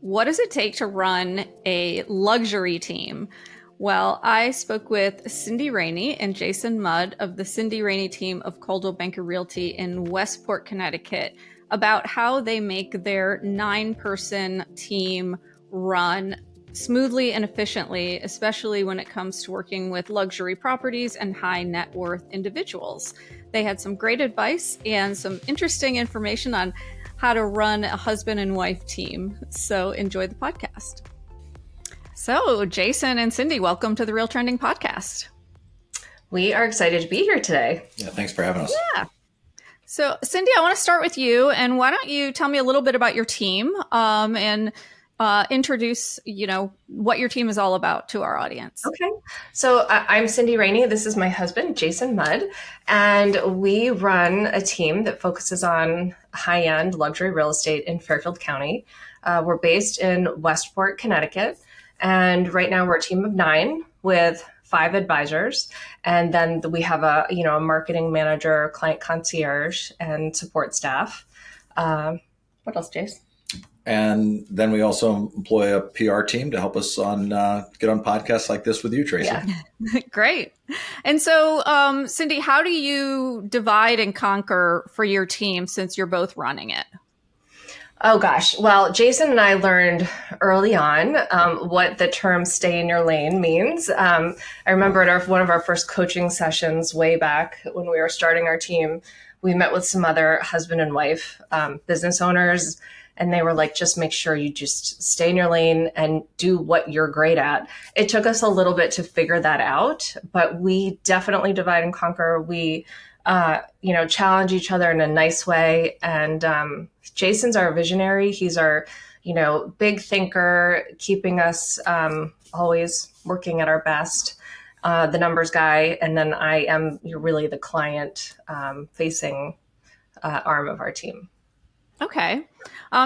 What does it take to run a luxury team? Well, I spoke with Cindy Raney and Jason Mudd of the Cindy Raney Team of Coldwell Banker Realty in Westport, Connecticut, about how they make their 9-person team run smoothly and efficiently, especially when it comes to working with luxury properties and high net worth individuals. They had some great advice and some interesting information on how to run a husband and wife team. So enjoy the podcast. So Jason and Cindy, welcome to the RealTrending podcast. We are excited to be here today. Yeah, thanks for having us. Yeah. So Cindy, I want to start with you, and why don't you tell me a little bit about your team and introduce, what your team is all about to our audience. Okay. So I'm Cindy Raney. This is my husband, Jason Mudd, and we run a team that focuses on high-end luxury real estate in Fairfield County. We're based in Westport, Connecticut, and right now we're a team of 9 with 5 advisors, and then we have a marketing manager, client concierge, and support staff. What else, Jace? And then we also employ a PR team to help us get on podcasts like this with you, Tracey. Yeah. Great. And so, Cindy, how do you divide and conquer for your team since you're both running it? Oh, gosh. Well, Jason and I learned early on what the term stay in your lane means. I remember at one of our first coaching sessions way back when we were starting our team, we met with some other husband and wife business owners. And they were like, just make sure you just stay in your lane and do what you're great at. It took us a little bit to figure that out, but we definitely divide and conquer. We, challenge each other in a nice way. And Jason's our visionary. He's our, big thinker, keeping us always working at our best, the numbers guy. And then I am really the client facing arm of our team. Okay.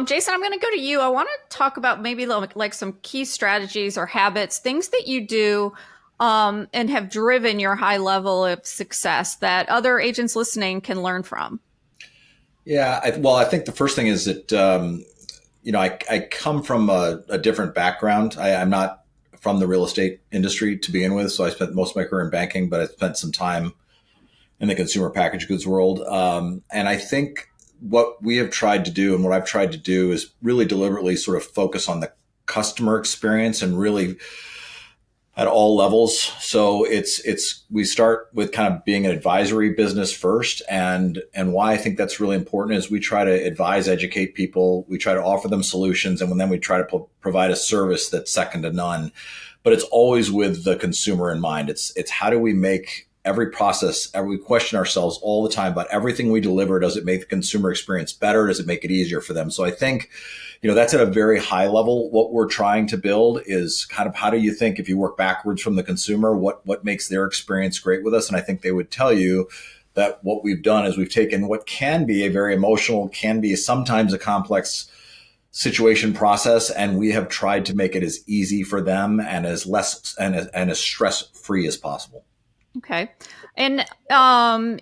Jason, I'm going to go to you. I want to talk about maybe like some key strategies or habits, things that you do and have driven your high level of success that other agents listening can learn from. Yeah. I think the first thing is that, I come from a different background. I'm not from the real estate industry to begin with. So I spent most of my career in banking, but I spent some time in the consumer packaged goods world. And I think what we have tried to do and what I've tried to do is really deliberately sort of focus on the customer experience and really at all levels. So we start with kind of being an advisory business first. And why I think that's really important is we try to advise, educate people. We try to offer them solutions. And then we try to provide a service that's second to none. But it's always with the consumer in mind. It's how do we make every process, we question ourselves all the time about everything we deliver. Does it make the consumer experience better? Does it make it easier for them? So I think, that's at a very high level. What we're trying to build is kind of how do you think if you work backwards from the consumer, what makes their experience great with us? And I think they would tell you that what we've done is we've taken what can be a very emotional, can be sometimes a complex situation process, and we have tried to make it as easy for them and as less and as stress-free as possible. Okay. And, in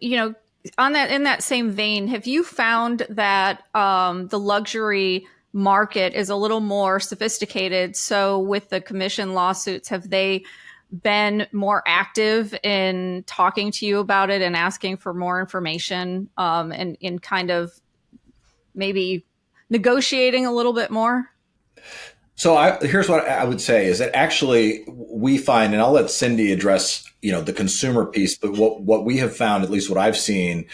that same vein, have you found that the luxury market is a little more sophisticated? So with the commission lawsuits, have they been more active in talking to you about it and asking for more information and in kind of maybe negotiating a little bit more? So here's what I would say is that actually we find, and I'll let Cindy address, the consumer piece, but what we have found, at least what I've seen,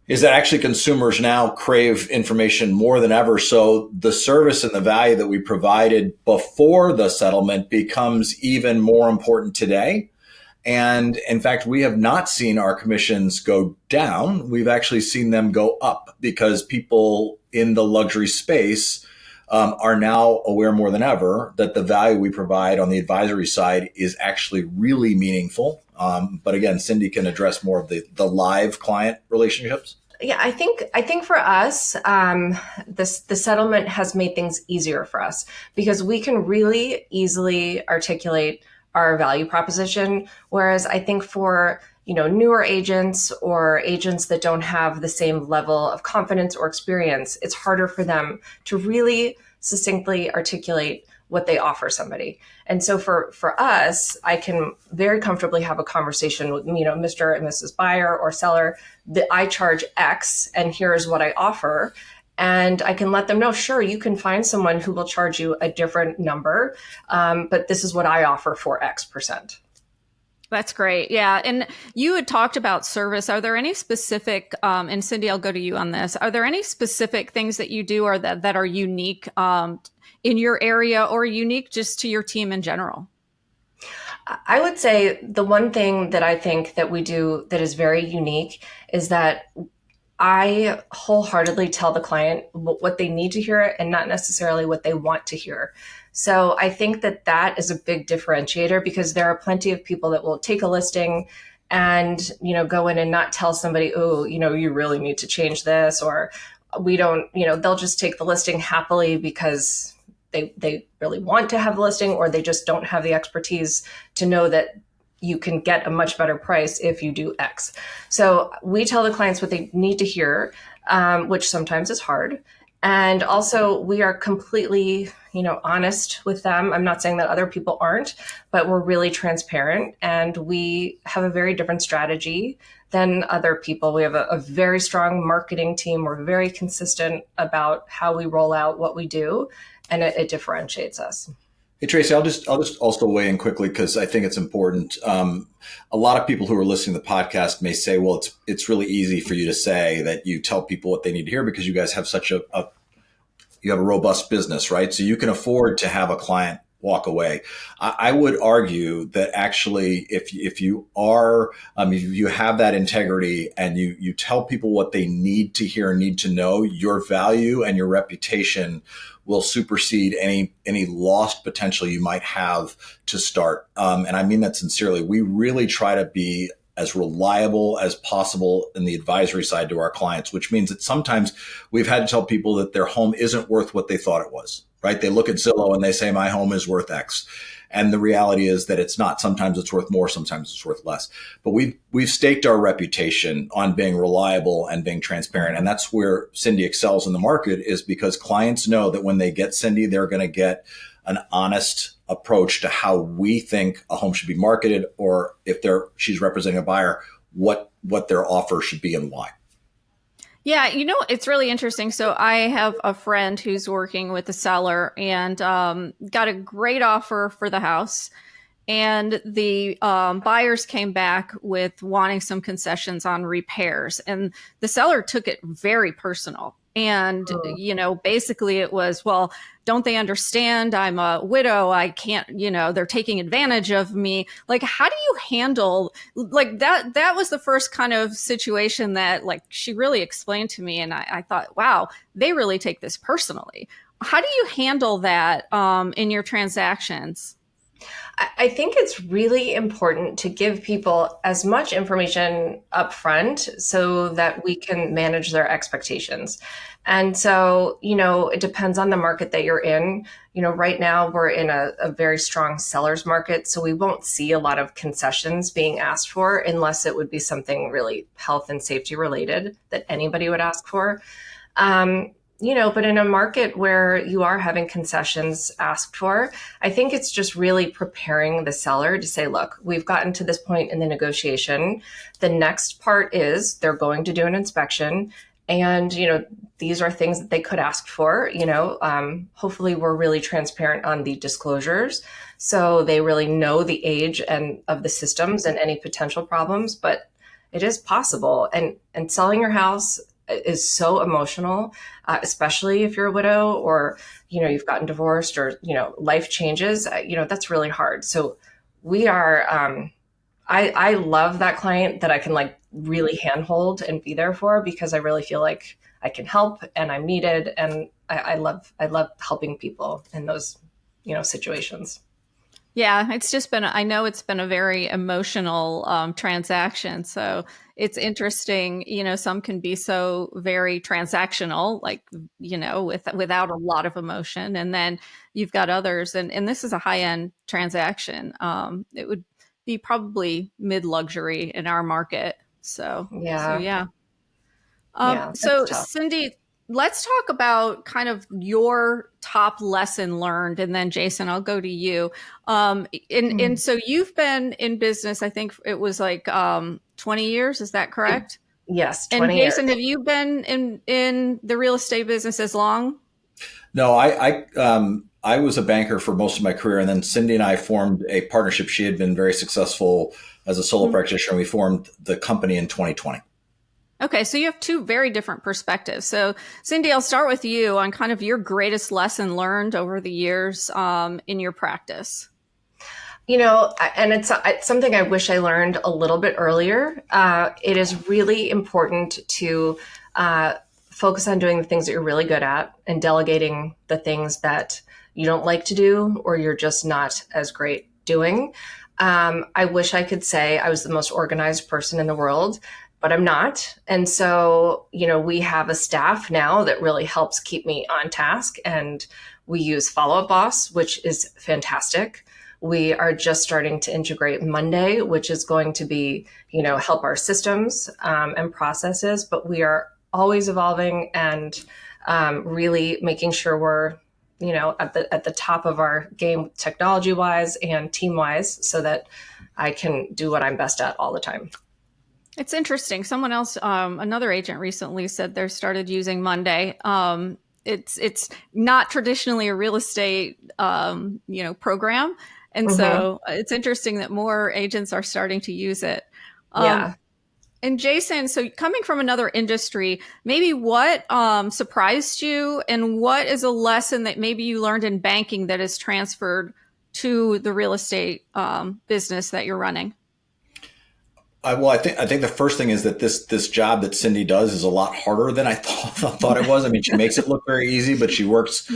is that actually consumers now crave information more than ever. So the service and the value that we provided before the settlement becomes even more important today. And in fact, we have not seen our commissions go down. We've actually seen them go up because people in the luxury space are now aware more than ever that the value we provide on the advisory side is actually really meaningful. But again, Cindy can address more of the live client relationships. Yeah, I think for us, the settlement has made things easier for us because we can really easily articulate our value proposition. Whereas I think for newer agents or agents that don't have the same level of confidence or experience, it's harder for them to really succinctly articulate what they offer somebody. And so for us, I can very comfortably have a conversation with, Mr. and Mrs. Buyer or seller, that I charge X and here's what I offer. And I can let them know, sure, you can find someone who will charge you a different number, but this is what I offer for X%. That's great. Yeah. And you had talked about service. Are there any specific, and Cindy, I'll go to you on this. Are there any specific things that you do or that are unique in your area or unique just to your team in general? I would say the one thing that I think that we do that is very unique is that I wholeheartedly tell the client what they need to hear and not necessarily what they want to hear. So I think that that is a big differentiator, because there are plenty of people that will take a listing and, go in and not tell somebody, oh, you really need to change this, or we don't, they'll just take the listing happily because they really want to have the listing, or they just don't have the expertise to know that you can get a much better price if you do X. So we tell the clients what they need to hear, which sometimes is hard. And also we are completely, honest with them. I'm not saying that other people aren't, but we're really transparent, and we have a very different strategy than other people. We have a very strong marketing team. We're very consistent about how we roll out what we do, and it differentiates us. Hey, Tracey, I'll just also weigh in quickly because I think it's important. A lot of people who are listening to the podcast may say, well, it's really easy for you to say that you tell people what they need to hear because you guys have such you have a robust business, right? So you can afford to have a client walk away. I would argue that actually, if you are, if you have that integrity and you tell people what they need to hear and need to know, your value and your reputation will supersede any lost potential you might have to start. And I mean that sincerely. We really try to be as reliable as possible in the advisory side to our clients, which means that sometimes we've had to tell people that their home isn't worth what they thought it was, right? They look at Zillow and they say, my home is worth X. And the reality is that it's not. Sometimes it's worth more, sometimes it's worth less. But we've staked our reputation on being reliable and being transparent. And that's where Cindy excels in the market, is because clients know that when they get Cindy, they're going to get an honest approach to how we think a home should be marketed, or if she's representing a buyer, what their offer should be and why. Yeah, it's really interesting. So I have a friend who's working with a seller and got a great offer for the house. And the buyers came back with wanting some concessions on repairs. And the seller took it very personal. And, basically it was, well, don't they understand I'm a widow? I can't, they're taking advantage of me. Like, how do you handle like that? That was the first kind of situation that she really explained to me. And I thought, wow, they really take this personally. How do you handle that in your transactions? I think it's really important to give people as much information up front so that we can manage their expectations. And so, it depends on the market that you're in. Right now we're in a very strong seller's market, so we won't see a lot of concessions being asked for unless it would be something really health and safety related that anybody would ask for. But in a market where you are having concessions asked for, I think it's just really preparing the seller to say, look, we've gotten to this point in the negotiation. The next part is they're going to do an inspection. And, these are things that they could ask for. Hopefully we're really transparent on the disclosures, so they really know the age and of the systems and any potential problems. But it is possible. And selling your house is so emotional, especially if you're a widow or, you've gotten divorced or, life changes, that's really hard. So we are, I love that client that I can really handhold and be there for, because I really feel like I can help and I'm needed. And I love helping people in those, situations. Yeah, I know it's been a very emotional transaction. So it's interesting, some can be so very transactional, without a lot of emotion. And then you've got others, and this is a high-end transaction. It would be probably mid-luxury in our market. So, Yeah. yeah. Yeah. So That's tough. Cindy, let's talk about kind of your top lesson learned, and then Jason, I'll go to you. And so you've been in business, I think it was like 20 years, is that correct? Yes, And 20 years. Jason, have you been in the real estate business as long? No, I was a banker for most of my career, and then Cindy and I formed a partnership. She had been very successful as a solo practitioner, and we formed the company in 2020. Okay, so you have two very different perspectives. So, Cindy, I'll start with you on kind of your greatest lesson learned over the years in your practice. And it's something I wish I learned a little bit earlier. It is really important to focus on doing the things that you're really good at and delegating the things that you don't like to do or you're just not as great doing. I wish I could say I was the most organized person in the world, but I'm not. And so, we have a staff now that really helps keep me on task, and we use Follow Up Boss, which is fantastic. We are just starting to integrate Monday, which is going to be, help our systems and processes, but we are always evolving and really making sure we're, at the top of our game technology wise and team wise, so that I can do what I'm best at all the time. It's interesting. Someone else, another agent recently said they started using Monday. It's not traditionally a real estate, program. And so it's interesting that more agents are starting to use it. Yeah. And Jason, so coming from another industry, maybe what surprised you, and what is a lesson that maybe you learned in banking that is transferred to the real estate business that you're running? I think the first thing is that this job that Cindy does is a lot harder than I thought it was. I mean, she makes it look very easy, but she works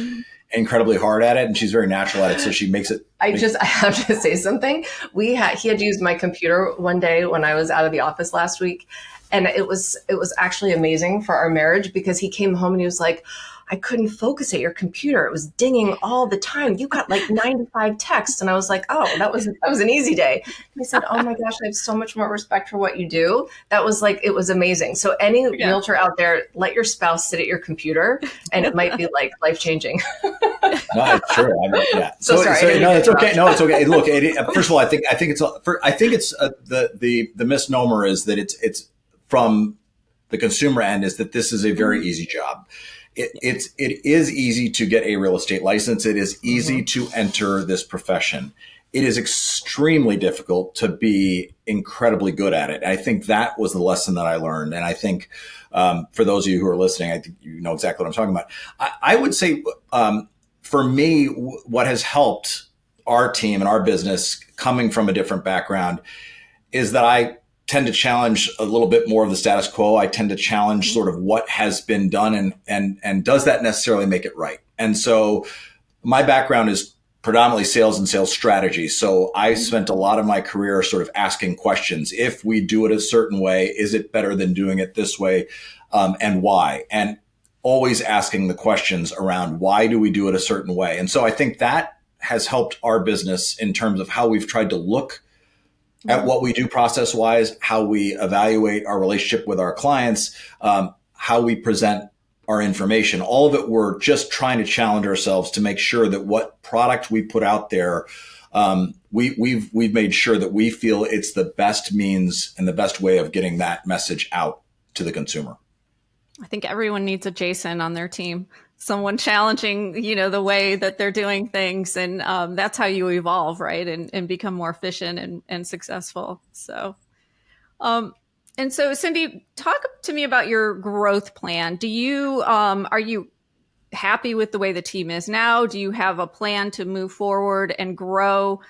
incredibly hard at it, and she's very natural at it. So she makes it. I have to say something. He had used my computer one day when I was out of the office last week, and it was actually amazing for our marriage, because he came home and he was like, I couldn't focus at your computer. It was dinging all the time. You got like 95 texts. And I was like, oh, that was an easy day. And he said, oh my gosh, I have so much more respect for what you do. That was it was amazing. So any realtor out there, let your spouse sit at your computer, and it might be like life-changing. No, it's true. I mean, yeah. So sorry. No, it's okay. No, it's okay. Look, first of all, I think it's the misnomer is that it's from the consumer end is that this is a very easy job. It is easy to get a real estate license. It is easy to enter this profession. It is extremely difficult to be incredibly good at it. I think that was the lesson that I learned. And I think for those of you who are listening, I think you know exactly what I'm talking about. I would say for me, what has helped our team and our business coming from a different background is that I tend to challenge a little bit more of the status quo. I tend to challenge sort of what has been done and does that necessarily make it right? And so my background is predominantly sales and sales strategy. So I spent a lot of my career sort of asking questions. If we do it a certain way, is it better than doing it this way? And why? And always asking the questions around why do we do it a certain way? And so I think that has helped our business in terms of how we've tried to look at what we do process-wise, how we evaluate our relationship with our clients, how we present our information. All of it, we're just trying to challenge ourselves to make sure that what product we put out there, we've made sure that we feel it's the best means and the best way of getting that message out to the consumer. I think everyone needs a Jason on their team. Someone challenging, the way that they're doing things. And that's how you evolve, right? And become more efficient and successful. So, and so Cindy, talk to me about your growth plan. Are you happy with the way the team is now? Do you have a plan to move forward and grow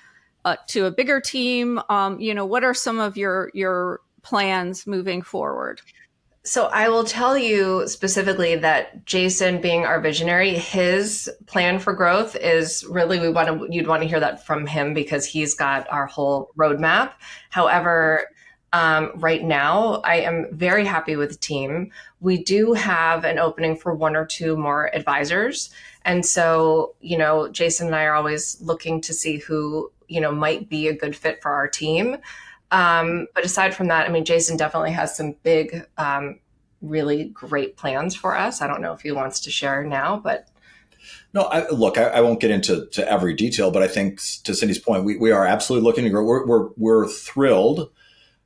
to a bigger team? What are some of your plans moving forward? So I will tell you specifically that Jason, being our visionary, his plan for growth is really, you'd want to hear that from him, because he's got our whole roadmap. However, right now I am very happy with the team. We do have an opening for one or two more advisors. And so, Jason and I are always looking to see who, might be a good fit for our team. But aside from that, I mean, Jason definitely has some big really great plans for us. I don't know if he wants to share now, but No, I won't get into every detail, but I think to Cindy's point, we are absolutely looking to grow. We're thrilled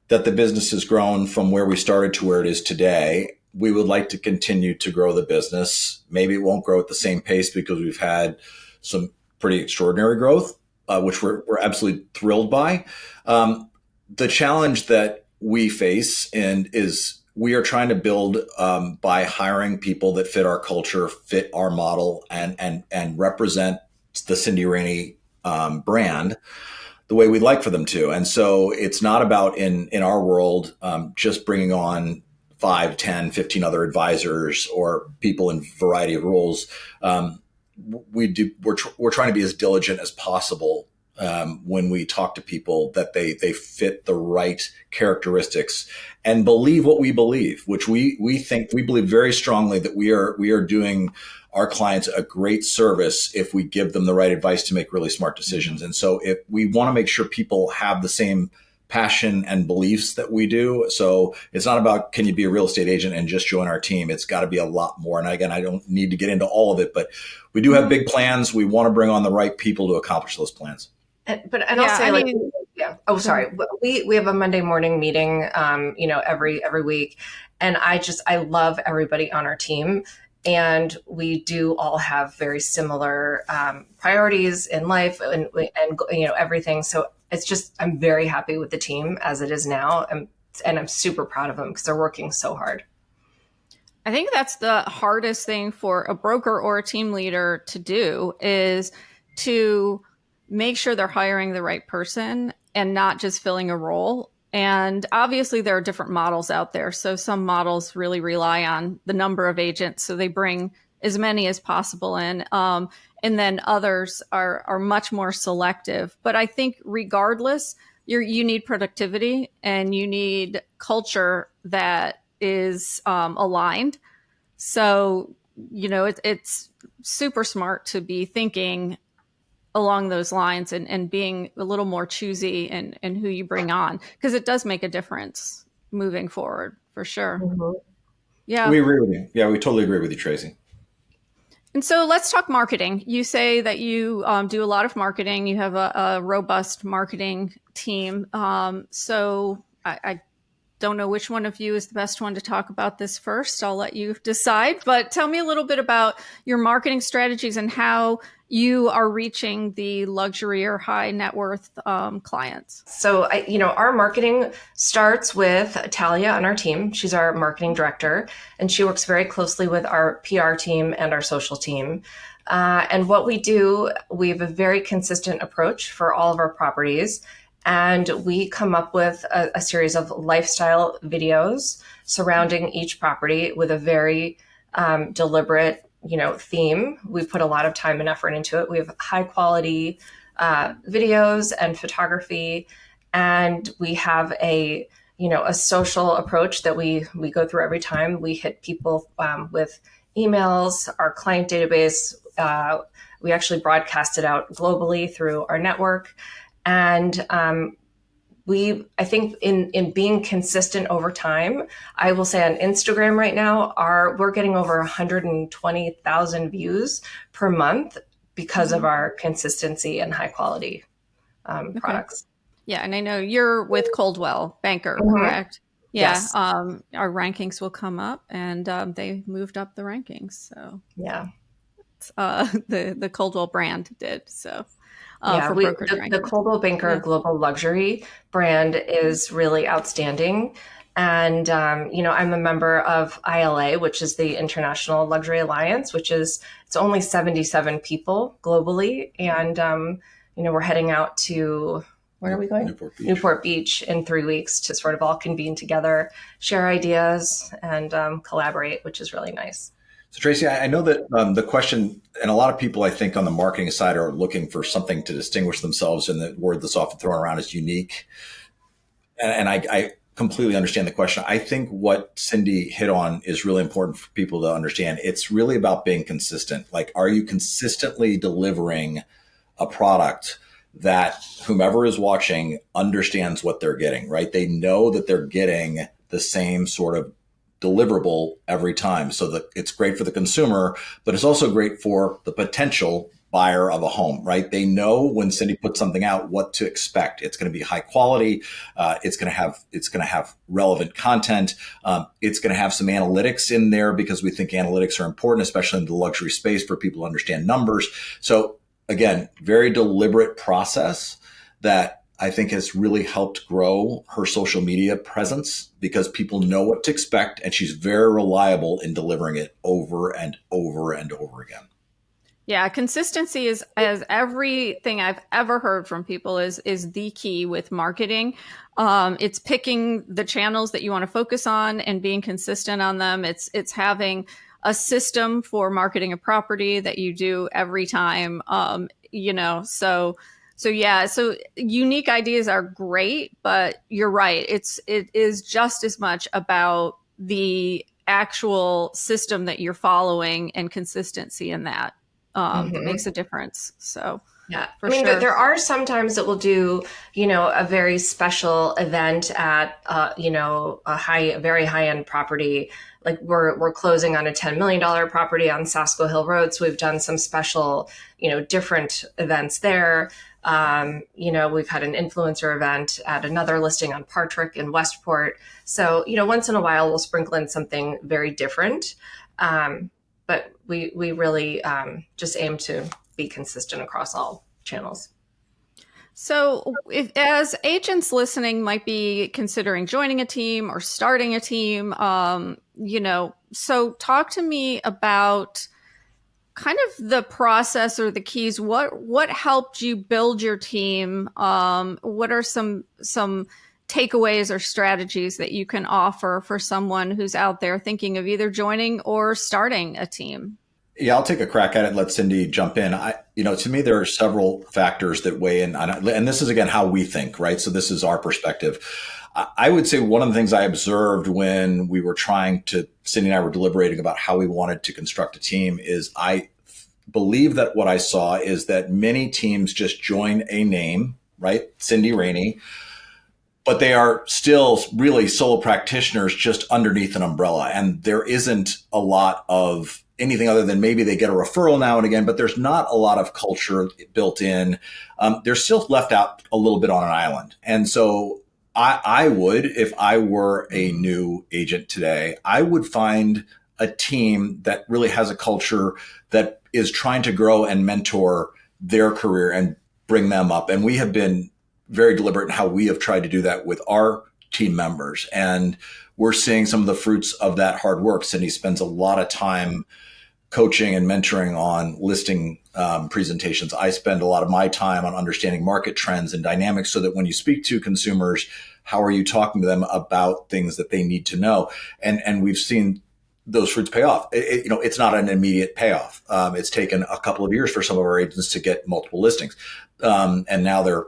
that the business has grown from where we started to where it is today. We would like to continue to grow the business. Maybe it won't grow at the same pace because we've had some pretty extraordinary growth, which we're absolutely thrilled by. The challenge that we face is we are trying to build by hiring people that fit our culture, fit our model, and represent the Cindy Raney brand the way we'd like for them to. And so it's not about in our world just bringing on 5, 10, 15 other advisors or people in a variety of roles. We're trying to be as diligent as possible when we talk to people that they fit the right characteristics and believe what we believe, which we believe very strongly that we are doing our clients a great service if we give them the right advice to make really smart decisions. And so if we want to make sure people have the same passion and beliefs that we do. So it's not about, can you be a real estate agent and just join our team? It's got to be a lot more. And again, I don't need to get into all of it, but we do have big plans. We want to bring on the right people to accomplish those plans. I'll say yeah. Oh, sorry. We have a Monday morning meeting, every week. And I love everybody on our team. And we do all have very similar priorities in life and everything. So it's just, I'm very happy with the team as it is now. And I'm super proud of them because they're working so hard. I think that's the hardest thing for a broker or a team leader to do is to make sure they're hiring the right person and not just filling a role. And obviously there are different models out there. So some models really rely on the number of agents. So they bring as many as possible in. And then others are much more selective. But I think regardless, you need productivity and you need culture that is aligned. So, it's super smart to be thinking along those lines and being a little more choosy in who you bring on, because it does make a difference moving forward for sure. Mm-hmm. Yeah. We agree with you. Yeah, we totally agree with you, Tracey. And so let's talk marketing. You say that you do a lot of marketing. You have a robust marketing team. So I don't know which one of you is the best one to talk about this first. I'll let you decide. But tell me a little bit about your marketing strategies and how you are reaching the luxury or high net worth clients. So, our marketing starts with Talia on our team. She's our marketing director, and she works very closely with our PR team and our social team. And what we do, we have a very consistent approach for all of our properties. And we come up with a series of lifestyle videos surrounding each property with a very deliberate theme. We put a lot of time and effort into it. We have high quality videos and photography, and we have a social approach that we go through every time. We hit people with emails, our client database. We actually broadcast it out globally through our network. And I think in being consistent over time, I will say on Instagram right now, we're getting over 120,000 views per month because of our consistency and high quality products. Yeah. And I know you're with Coldwell Banker, correct? Yeah. Yes. Our rankings will come up and they moved up the rankings. So yeah, the Coldwell brand did. So the Coldwell Banker Global Luxury brand is really outstanding. And, I'm a member of ILA, which is the International Luxury Alliance, it's only 77 people globally. And, we're heading out to, where are we going? Newport Beach in 3 weeks to sort of all convene together, share ideas and collaborate, which is really nice. So Tracey, I know that the question, and a lot of people I think on the marketing side are looking for something to distinguish themselves, and the word that's often thrown around is unique. And I completely understand the question. I think what Cindy hit on is really important for people to understand. It's really about being consistent. Like, are you consistently delivering a product that whomever is watching understands what they're getting, right? They know that they're getting the same sort of deliverable every time. So that it's great for the consumer, but it's also great for the potential buyer of a home, right? They know when Cindy puts something out, what to expect. It's going to be high quality. It's going to have relevant content. It's going to have some analytics in there because we think analytics are important, especially in the luxury space for people to understand numbers. So again, very deliberate process that I think has really helped grow her social media presence because people know what to expect, and she's very reliable in delivering it over and over and over again. Yeah, consistency is, as everything I've ever heard from people, is the key with marketing. It's picking the channels that you want to focus on and being consistent on them. It's having a system for marketing a property that you do every time. So unique ideas are great, but you're right. It is just as much about the actual system that you're following and consistency in that. That makes a difference. So yeah, sure. There are some times that we'll do, a very special event at, a very high end property. Like we're closing on a $10 million property on Sasko Hill Road. So we've done some special, different events there. We've had an influencer event at another listing on Partrick in Westport. So, once in a while we'll sprinkle in something very different. But we really just aim to be consistent across all channels. So as agents listening might be considering joining a team or starting a team, so talk to me about kind of the process or the keys. What helped you build your team? What are some takeaways or strategies that you can offer for someone who's out there thinking of either joining or starting a team? Yeah, I'll take a crack at it and let Cindy jump in. To me, there are several factors that weigh in on it. And this is, again, how we think, right? So this is our perspective. I would say one of the things I observed when we were Cindy and I were deliberating about how we wanted to construct a team is I believe that what I saw is that many teams just join a name, right? Cindy Raney, but they are still really solo practitioners just underneath an umbrella. And there isn't a lot of anything other than maybe they get a referral now and again, but there's not a lot of culture built in. They're still left out a little bit on an island. And so I would, if I were a new agent today, I would find a team that really has a culture that is trying to grow and mentor their career and bring them up. And we have been very deliberate in how we have tried to do that with our team members. And we're seeing some of the fruits of that hard work. Cindy spends a lot of time coaching and mentoring on listing presentations. I spend a lot of my time on understanding market trends and dynamics so that when you speak to consumers, how are you talking to them about things that they need to know? And we've seen those fruits pay off. It's not an immediate payoff. It's taken a couple of years for some of our agents to get multiple listings. And now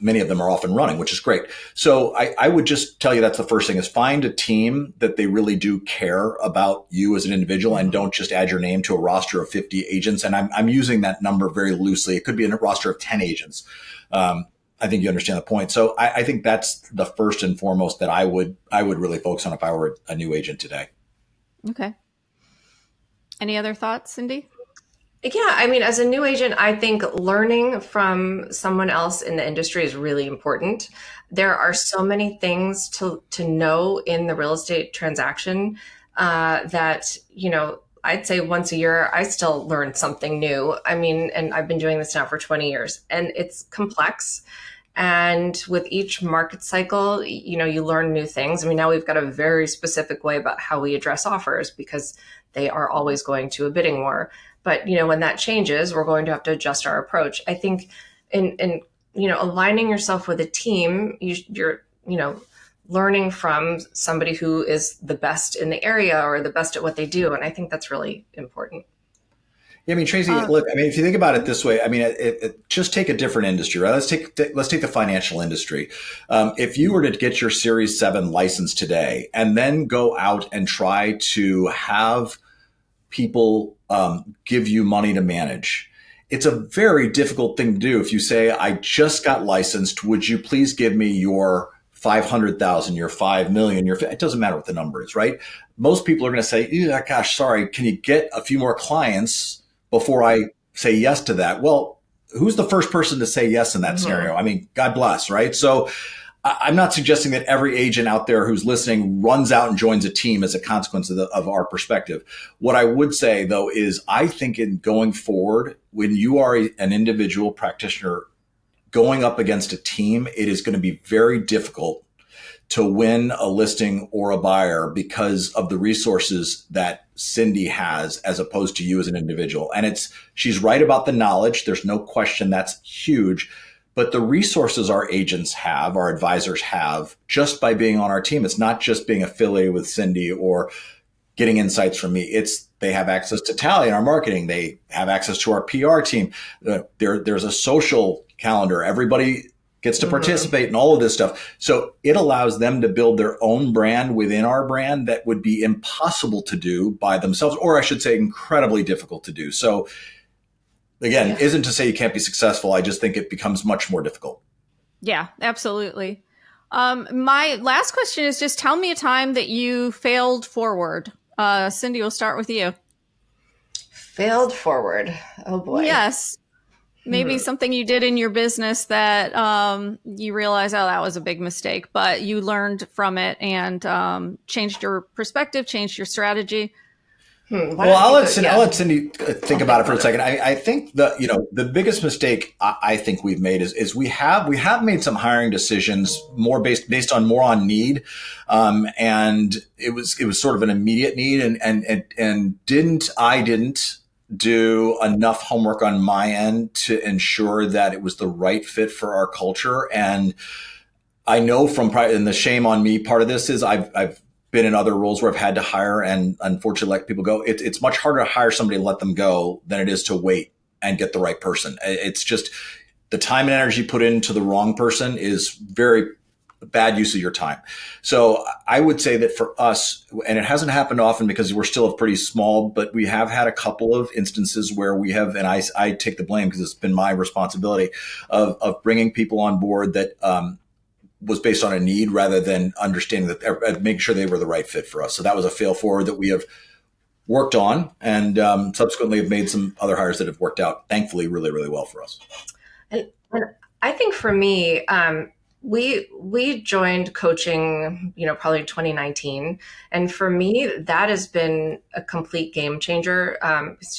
many of them are off and running, which is great. So I would just tell you that's the first thing is find a team that they really do care about you as an individual and don't just add your name to a roster of 50 agents. And I'm using that number very loosely. It could be a roster of 10 agents. I think you understand the point. So I think that's the first and foremost that I would really focus on if I were a new agent today. Okay. Any other thoughts, Cindy? Yeah, as a new agent, I think learning from someone else in the industry is really important. There are so many things to know in the real estate transaction that, I'd say once a year, I still learn something new. And I've been doing this now for 20 years, and it's complex. And with each market cycle, you learn new things. Now we've got a very specific way about how we address offers because they are always going to a bidding war. But, when that changes, we're going to have to adjust our approach. I think in aligning yourself with a team, you're learning from somebody who is the best in the area or the best at what they do. And I think that's really important. Yeah, Tracey, look, if you think about it this way, just take a different industry, right? Let's take the financial industry. If you were to get your Series 7 license today and then go out and try to have people give you money to manage, it's a very difficult thing to do. If you say, I just got licensed, would you please give me your 500,000, you're 5 million, it doesn't matter what the number is, right? Most people are going to say, yeah, gosh, sorry, can you get a few more clients before I say yes to that? Well, who's the first person to say yes in that scenario? I mean, God bless, right? So I'm not suggesting that every agent out there who's listening runs out and joins a team as a consequence of our perspective. What I would say, though, is I think in going forward, when you are an individual practitioner going up against a team, it is going to be very difficult to win a listing or a buyer because of the resources that Cindy has as opposed to you as an individual. And she's right about the knowledge. There's no question that's huge. But the resources our agents have, our advisors have, just by being on our team, it's not just being affiliated with Cindy or getting insights from me. They have access to Tally and our marketing. They have access to our PR team. There's a social calendar. Everybody gets to participate in all of this stuff. So it allows them to build their own brand within our brand that would be impossible to do by themselves, or I should say incredibly difficult to do. So again, isn't to say you can't be successful. I just think it becomes much more difficult. Yeah, absolutely. My last question is just tell me a time that you failed forward. Cindy, we'll start with you. Failed forward. Oh boy. Yes. Maybe something you did in your business that you realize, oh, that was a big mistake, but you learned from it and changed your perspective, changed your strategy. Well, I'll let Cindy think about it for a second. I think the biggest mistake I think we've made is we have made some hiring decisions more based on more on need, and it was sort of an immediate need, and didn't do enough homework on my end to ensure that it was the right fit for our culture. And I know and the shame on me part of this is I've been in other roles where I've had to hire and unfortunately let people go. It's much harder to hire somebody and let them go than it is to wait and get the right person. It's just the time and energy put into the wrong person is very bad use of your time. So I would say that for us, and it hasn't happened often because we're still pretty small, but we have had a couple of instances where we have, and I take the blame because it's been my responsibility of bringing people on board that was based on a need rather than understanding that, making sure they were the right fit for us. So that was a fail forward that we have worked on and subsequently have made some other hires that have worked out, thankfully, really, really well for us. And I think for me, we joined coaching, probably 2019. And for me, that has been a complete game changer.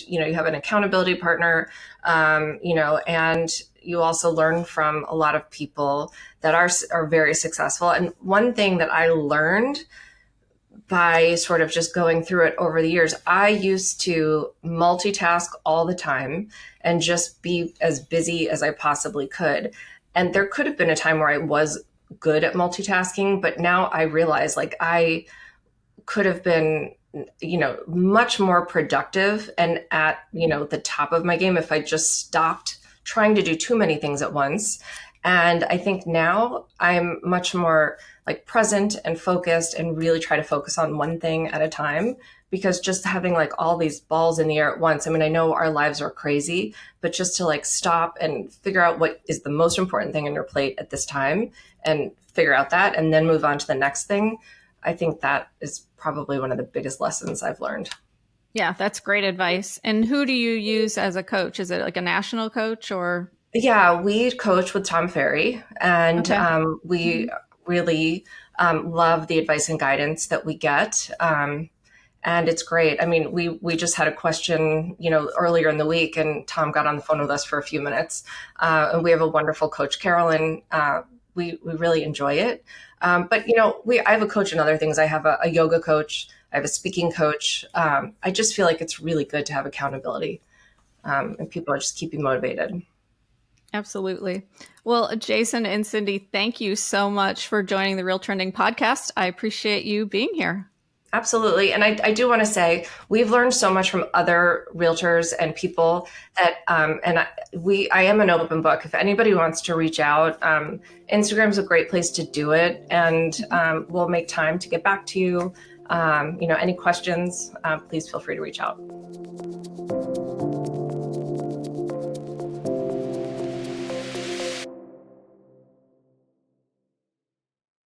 You have an accountability partner, and you also learn from a lot of people that are very successful. And one thing that I learned by sort of just going through it over the years, I used to multitask all the time and just be as busy as I possibly could. And there could have been a time where I was good at multitasking, but now I realize I could have been, much more productive and at, the top of my game if I just stopped trying to do too many things at once. And I think now I'm much more present and focused and really try to focus on one thing at a time, because just having all these balls in the air at once. I mean, I know our lives are crazy, but just to stop and figure out what is the most important thing on your plate at this time and figure out that and then move on to the next thing. I think that is probably one of the biggest lessons I've learned. Yeah, that's great advice. And who do you use as a coach? Is it a national coach or? Yeah, we coach with Tom Ferry, and we really love the advice and guidance that we get. And it's great. I mean, we just had a question, earlier in the week, and Tom got on the phone with us for a few minutes. And we have a wonderful coach, Carolyn. We really enjoy it. But I have a coach in other things. I have a yoga coach. I have a speaking coach. I just feel like it's really good to have accountability, and people are just keeping motivated. Absolutely. Well, Jason and Cindy, thank you so much for joining the RealTrending podcast. I appreciate you being here. Absolutely. And I do want to say we've learned so much from other realtors and people that, I am an open book. If anybody wants to reach out, Instagram is a great place to do it. And we'll make time to get back to you. Any questions, please feel free to reach out.